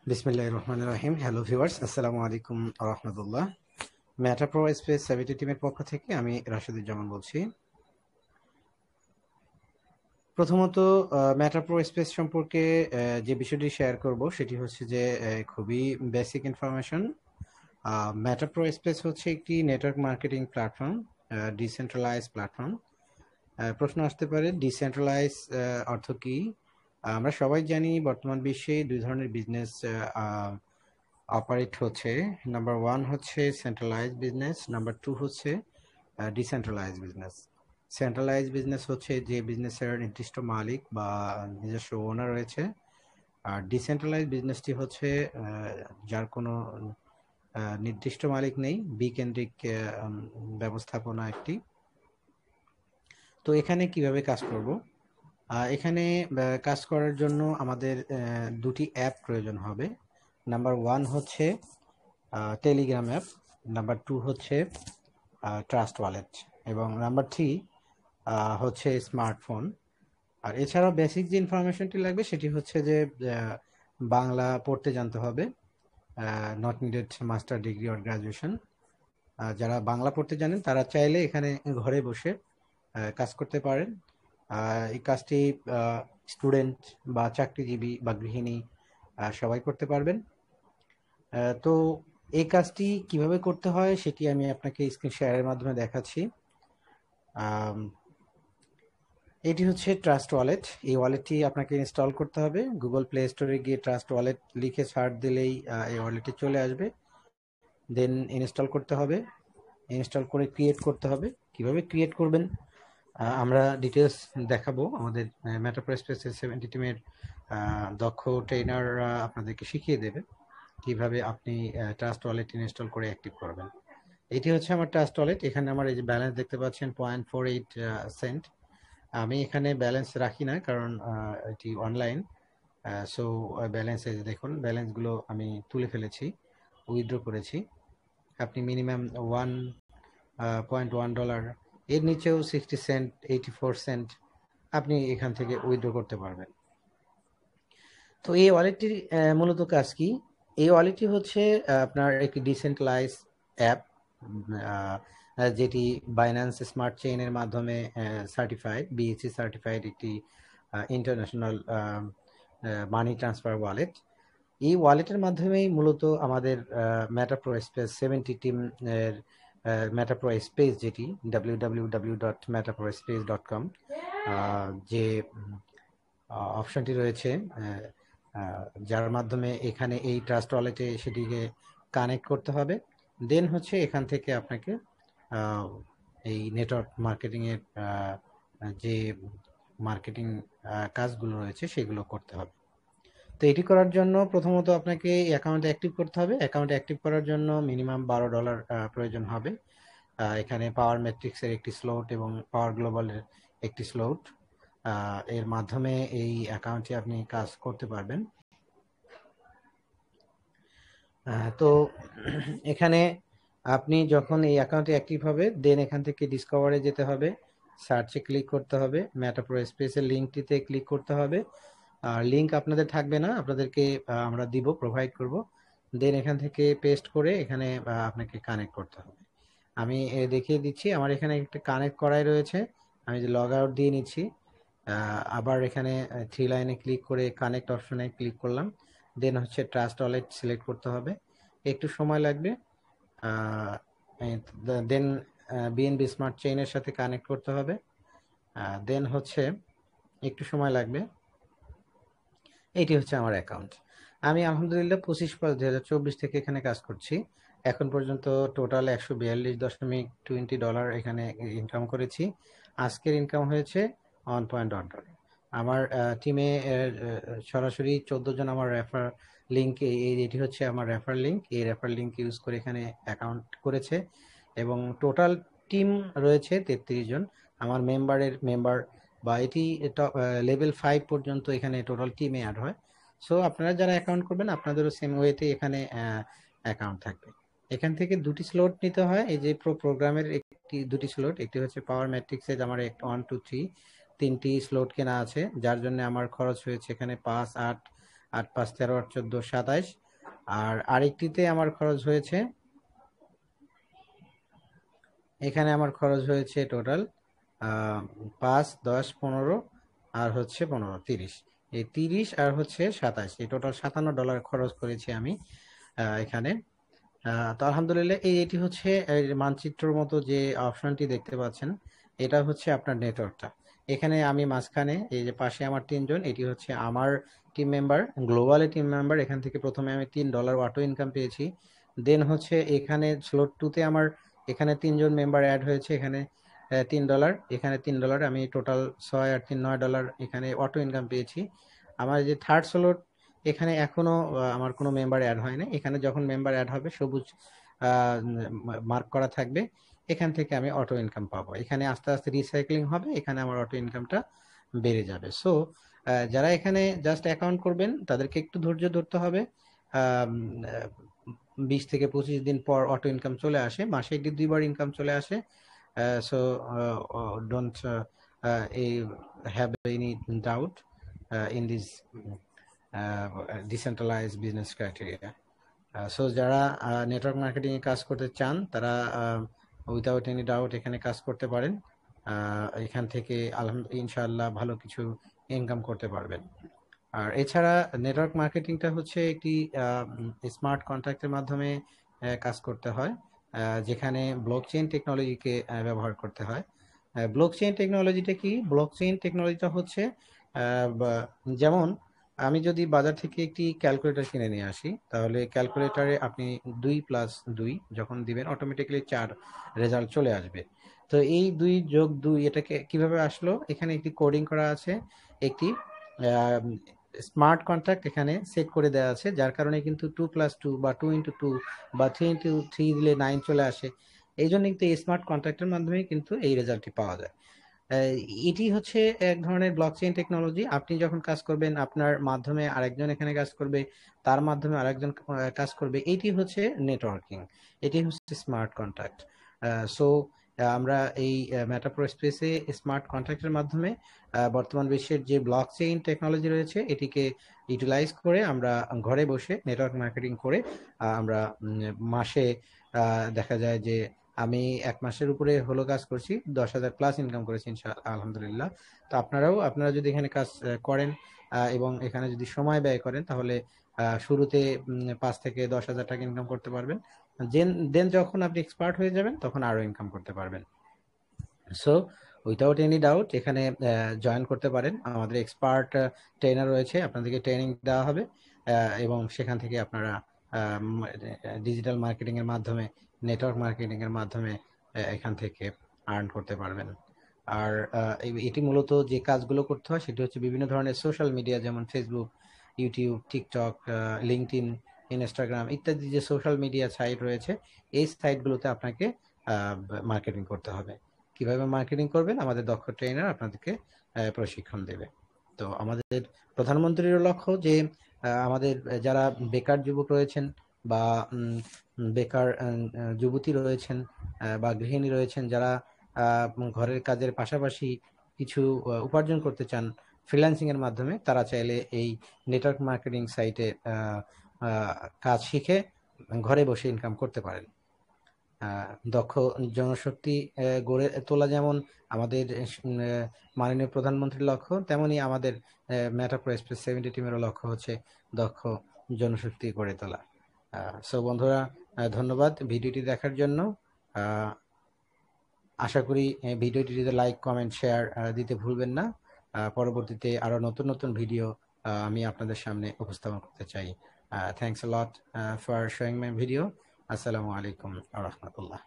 বিসমিল্লাহির রহমানির রহিম। Hello viewers, আসসালামু আলাইকুম ওয়া রাহমাতুল্লাহ। মেটা প্রো স্পেস 70 টিমের পক্ষ থেকে আমি রাশিদুজ্জামান বলছি। প্রথমত মেটা প্রো স্পেস সম্পর্কে যে বিষয়টি শেয়ার করব সেটি হচ্ছে যে খুবই basic information. Meta Pro Space হচ্ছে একটি network marketing platform, decentralize platform. প্রশ্ন আসতে পারে ডিসেন্ট্রালাইজ অর্থ কী? আমরা সবাই জানি বর্তমান বিশ্বে দুই ধরনের বিজনেস অপারেট হচ্ছে। নাম্বার ওয়ান হচ্ছে সেন্ট্রালাইজ বিজনেস, নাম্বার টু হচ্ছে ডিসেন্ট্রালাইজ বিজনেস। সেন্ট্রালাইজ বিজনেস হচ্ছে যে বিজনেসের নির্দিষ্ট মালিক বা নিজস্ব ওনার রয়েছে, আর ডিসেন্ট্রালাইজ বিজনেসটি হচ্ছে যার কোনো নির্দিষ্ট মালিক নেই, বিকেন্দ্রিক ব্যবস্থাপনা একটি। তো এখানে কিভাবে কাজ করব? এখানে কাজ করার জন্য আমাদের দুটি অ্যাপ প্রয়োজন হবে। নাম্বার ওয়ান হচ্ছে টেলিগ্রাম অ্যাপ, নাম্বার টু হচ্ছে ট্রাস্ট ওয়ালেট, এবং নাম্বার থ্রি হচ্ছে স্মার্টফোন। আর এছাড়াও বেসিক যে ইনফরমেশনটি লাগবে সেটি হচ্ছে যে বাংলা পড়তে জানতে হবে, not needed master degree or graduation. যারা বাংলা পড়তে জানেন তারা চাইলে এখানে ঘরে বসে কাজ করতে পারেন। এই কাজটি স্টুডেন্ট বা চাকরিজীবী বা গৃহিণী সবাই করতে পারবেন। তো এই কাজটি কিভাবে করতে হয় সেটি আমি আপনাকে স্ক্রিন শেয়ারের মাধ্যমে দেখাচ্ছি। এটি হচ্ছে ট্রাস্ট ওয়ালেট। এই ওয়ালেটটি আপনাকে ইনস্টল করতে হবে। গুগল প্লে স্টোরে গিয়ে ট্রাস্ট ওয়ালেট লিখে সার্চ দিলেই এই ওয়ালেটটি চলে আসবে। দেন ইনস্টল করতে হবে। ইনস্টল করে ক্রিয়েট করতে হবে। কিভাবে ক্রিয়েট করবেন আমরা ডিটেলস দেখাবো। আমাদের মেটাপ্রো স্পেসের 70 টিমের দক্ষ ট্রেনাররা আপনাদেরকে শিখিয়ে দেবে কিভাবে আপনি ট্রাস্ট ওয়ালেট ইনস্টল করে অ্যাক্টিভ করবেন। এটি হচ্ছে আমার ট্রাস্ট ওয়ালেট। এখানে আমার এই যে ব্যালেন্স দেখতে পাচ্ছেন 0.48 সেন্ট। আমি এখানে ব্যালেন্স রাখি না, কারণ এটি অনলাইন। সো ব্যালেন্স এই যে দেখুন, ব্যালেন্সগুলো আমি তুলে ফেলেছি, উইথড্র করেছি। আপনি মিনিমাম $1.1, এর নিচেও 60 সেন্ট, 84 সেন্ট আপনি এখান থেকে উইথড্র করতে পারবেন। তো এই ওয়ালেটটির মূলত কাজ কি? এই ওয়ালেটটি হচ্ছে আপনার একটি ডিসেন্ট্রালাইজ অ্যাপ, যেটি বাইন্যান্স স্মার্ট চেইনের মাধ্যমে সার্টিফাইড, বিএসসি সার্টিফাইড একটি ইন্টারন্যাশনাল মানি ট্রান্সফার ওয়ালেট। এই ওয়ালেটের মাধ্যমেই মূলত আমাদের মেটাপ্রো স্পেস 70 টিম এর মেটাপ্রো স্পেস, যেটি www.metaprospace.com, যে অপশনটি রয়েছে, যার মাধ্যমে এখানে এই ট্রাস্ট ওয়ালেটে সেটিকে কানেক্ট করতে হবে। দেন হচ্ছে এখান থেকে আপনাকে এই নেটওয়ার্ক মার্কেটিংয়ের যে মার্কেটিং কাজগুলো রয়েছে সেগুলো করতে হবে। তো এটি করার জন্য প্রথমত আপনাকে অ্যাকাউন্ট অ্যাক্টিভ করতে হবে। অ্যাকাউন্ট অ্যাক্টিভ করার জন্য মিনিমাম $12 প্রয়োজন হবে। এখানে পাওয়ার ম্যাট্রিক্সের একটি স্লট এবং পাওয়ার গ্লোবালের একটি স্লট, এর মাধ্যমে এই অ্যাকাউন্টে আপনি কাজ করতে পারবেন। তো এখানে আপনি যখন এই অ্যাকাউন্টে অ্যাক্টিভ হবে, দেন এখান থেকে ডিসকভারে যেতে হবে, সার্চে ক্লিক করতে হবে, মেটাপ্রো স্পেসের লিঙ্কটিতে ক্লিক করতে হবে। আর লিঙ্ক আপনাদের থাকবে না, আপনাদেরকে আমরা দিব, প্রোভাইড করব। দেন এখান থেকে পেস্ট করে এখানে আপনাকে কানেক্ট করতে হবে। আমি দেখিয়ে দিচ্ছি, আমার এখানে একটা কানেক্ট করাই রয়েছে। আমি যে লগ আউট দিয়ে নিচ্ছি, আবার এখানে থ্রি লাইনে ক্লিক করে কানেক্ট অপশনে ক্লিক করলাম। দেন হচ্ছে ট্রাস্ট ওয়ালেট সিলেক্ট করতে হবে, একটু সময় লাগবে। দেন বিএনবি স্মার্ট চেইনের সাথে কানেক্ট করতে হবে, দেন হচ্ছে একটু সময় লাগবে। এটি হচ্ছে আমার অ্যাকাউন্ট। আমি আলহামদুলিল্লাহ 25/5/2024 থেকে এখানে কাজ করছি। এখন পর্যন্ত টোটাল $142.20 এখানে ইনকাম করেছি। আজকের ইনকাম হয়েছে $1.1। আমার টিমে সরাসরি 14 জন আমার রেফার লিঙ্ক, এটি হচ্ছে আমার রেফার লিঙ্ক। এই রেফার লিঙ্ক ইউজ করে এখানে অ্যাকাউন্ট করেছে, এবং টোটাল টিম রয়েছে 33 জন। আমার মেম্বার বা এটি লেভেল 5 পর্যন্ত এখানে টোটাল টিমে অ্যাড হয়। সো আপনারা যারা অ্যাকাউন্ট করবেন আপনাদেরও সেম ওয়েতে এখানে অ্যাকাউন্ট থাকবে। এখান থেকে দুটি স্লট নিতে হয়। এই যে প্রোগ্রামের দুটি স্লট, একটি হচ্ছে পাওয়ার ম্যাট্রিক্সে আমার 1 2 3 তিনটি স্লট কেনা আছে, যার জন্য আমার খরচ হয়েছে এখানে 5, 8, 8 5 13 8 14 27। আর আরেকটিতে আমার খরচ হয়েছে, এখানে আমার খরচ হয়েছে টোটাল 5 10 15 আর হচ্ছে 15 30। এই 30 আর হচ্ছে 27, এই টোটাল $57 খরচ করেছি আমি এখানে। তো আলহামদুলিল্লাহ, এটি হচ্ছে এই মানচিত্রের মতো যে অপশনটি দেখতে পাচ্ছেন, এটা হচ্ছে আপনার নেটওয়ার্কটা। এখানে আমি মাঝখানে এই যে পাশে আমার 3 জন, এটি হচ্ছে আমার team member, globally team member. এখান থেকে প্রথমে আমি $3 অটো ইনকাম পেয়েছি। দেন হচ্ছে এখানে স্লট 2-তে আমার এখানে 3 জন মেম্বার অ্যাড হয়েছে, এখানে $3, এখানে $3, আমি টোটাল 6 আর 3 $9 এখানে অটো ইনকাম পেয়েছি। আমার যে থার্ড স্লট, এখানে এখনো আমার কোনো মেম্বার অ্যাড হয় না। এখানে যখন মেম্বার অ্যাড হবে সবুজ মার্ক করা থাকবে, এখান থেকে আমি অটো ইনকাম পাবো। এখানে আস্তে আস্তে রিসাইক্লিং হবে, এখানে আমার অটো ইনকামটা বেড়ে যাবে। সো যারা এখানে জাস্ট অ্যাকাউন্ট করবেন তাদেরকে একটু ধৈর্য ধরতে হবে। 20 থেকে 25 দিন পর অটো ইনকাম চলে আসে, মাসে 1-2 বার ইনকাম চলে আসে। So don't have any doubt in this decentralised business criteria. So যারা নেটওয়ার্ক মার্কেটিং এ কাজ করতে চান তারা উইদাউট এনি ডাউট এখানে কাজ করতে পারেন। এখান থেকে ইনশাআল্লাহ ভালো কিছু ইনকাম করতে পারবেন। আর এছাড়া নেটওয়ার্ক মার্কেটিংটা হচ্ছে একটি স্মার্ট কন্ট্রাক্টের মাধ্যমে কাজ করতে হয়, যেখানে ব্লকচেইন টেকনোলজিকে ব্যবহার করতে হয়। ব্লকচেইন টেকনোলজিটা কি? ব্লকচেইন টেকনোলজিটা হচ্ছে যেমন আমি যদি বাজার থেকে একটি ক্যালকুলেটর কিনে নিয়ে আসি, তাহলে ক্যালকুলেটরে আপনি 2+2 যখন দিবেন অটোমেটিক্যালি 4 রেজাল্ট চলে আসবে। তো এই 2+2 এটাকে কিভাবে আসলো? এখানে একটি কোডিং করা আছে, একটি স্মার্ট কন্ট্রাক্ট এখানে সেট করে দেওয়া আছে, যার কারণে কিন্তু 2+2 বা 2x2 বা 3x3 দিলে 9 চলে আসে। এই জন্য কিন্তু এই স্মার্ট কন্ট্রাক্টের মাধ্যমে কিন্তু এই রেজাল্টটি পাওয়া যায়। এটি হচ্ছে এক ধরনের ব্লকচেইন টেকনোলজি। আপনি যখন কাজ করবেন, আপনার মাধ্যমে আরেকজন এখানে কাজ করবে, তার মাধ্যমে আরেকজন কাজ করবে, এটি হচ্ছে নেটওয়ার্কিং, এটি হচ্ছে স্মার্ট কন্ট্রাক্ট। সো আমরা এই মেটাপ্রো স্পেসে স্মার্ট কন্ট্রাক্টের মাধ্যমে বর্তমান বিশ্বের যে ব্লকচেইন টেকনোলজি রয়েছে এটিকে ইউটিলাইজ করে আমরা ঘরে বসে নেটওয়ার্ক মার্কেটিং করে আমরা মাসে দেখা যায় যে আমি 1 মাসের উপরে হলো কাজ করছি, 10,000+ ইনকাম করেছি আলহামদুলিল্লাহ। তো আপনারা যদি এখানে কাজ করেন এবং এখানে যদি সময় ব্যয় করেন, তাহলে শুরুতে 5 থেকে 10,000 টাকা ইনকাম করতে পারবেন। দেন যখন আপনি এক্সপার্ট হয়ে যাবেন তখন আরো ইনকাম করতে পারবেন। সো উইথাউট এনি ডাউট এখানে জয়েন করতে পারেন। আমাদের এক্সপার্ট ট্রেনার রয়েছে, আপনাদেরকে ট্রেনিং দেওয়া হবে এবং সেখান থেকে আপনারা ডিজিটাল মার্কেটিং এর মাধ্যমে, নেটওয়ার্ক মার্কেটিং এর মাধ্যমে এখান থেকে আর্ন করতে পারবেন। আর এটি মূলত যে কাজগুলো করতে হয় সেটি হচ্ছে বিভিন্ন ধরনের সোশ্যাল মিডিয়া, যেমন Facebook, YouTube, TikTok, LinkedIn, Instagram ইত্যাদি যে সোশ্যাল মিডিয়া সাইট রয়েছে, এই সাইটগুলোতে আপনাকে মার্কেটিং করতে হবে। কিভাবে মার্কেটিং করবেন আমাদের দক্ষ ট্রেনার আপনাদেরকে প্রশিক্ষণ দেবে। তো আমাদের প্রধানমন্ত্রীর লক্ষ্য যে আমাদের যারা বেকার যুবক রয়েছেন বা বেকার যুবতী রয়েছেন বা গৃহিণী রয়েছেন, যারা ঘরের কাজের পাশাপাশি কিছু উপার্জন করতে চান ফ্রিল্যান্সিং এর মাধ্যমে, তারা চাইলে এই নেটওয়ার্ক মার্কেটিং সাইটে কাজ শিখে ঘরে বসে ইনকাম করতে পারেন। দক্ষ জনশক্তি গড়ে তোলা যেমন আমাদের মাননীয় প্রধানমন্ত্রীর লক্ষ্য, তেমনি আমাদের মেটাপ্রো এক্সপ্রেস 70 টিমেরও লক্ষ্য হচ্ছে দক্ষ জনশক্তি গড়ে তোলা। সো বন্ধুরা, ধন্যবাদ ভিডিওটি দেখার জন্য। আশা করি ভিডিওটিতে লাইক, কমেন্ট, শেয়ার দিতে ভুলবেন না। পরবর্তীতে আরো নতুন নতুন ভিডিও আমি আপনাদের সামনে উপস্থাপন করতে চাই। Thanks a lot for showing my video. আসসালামু আলাইকুম ওয়া রাহমাতুল্লাহ।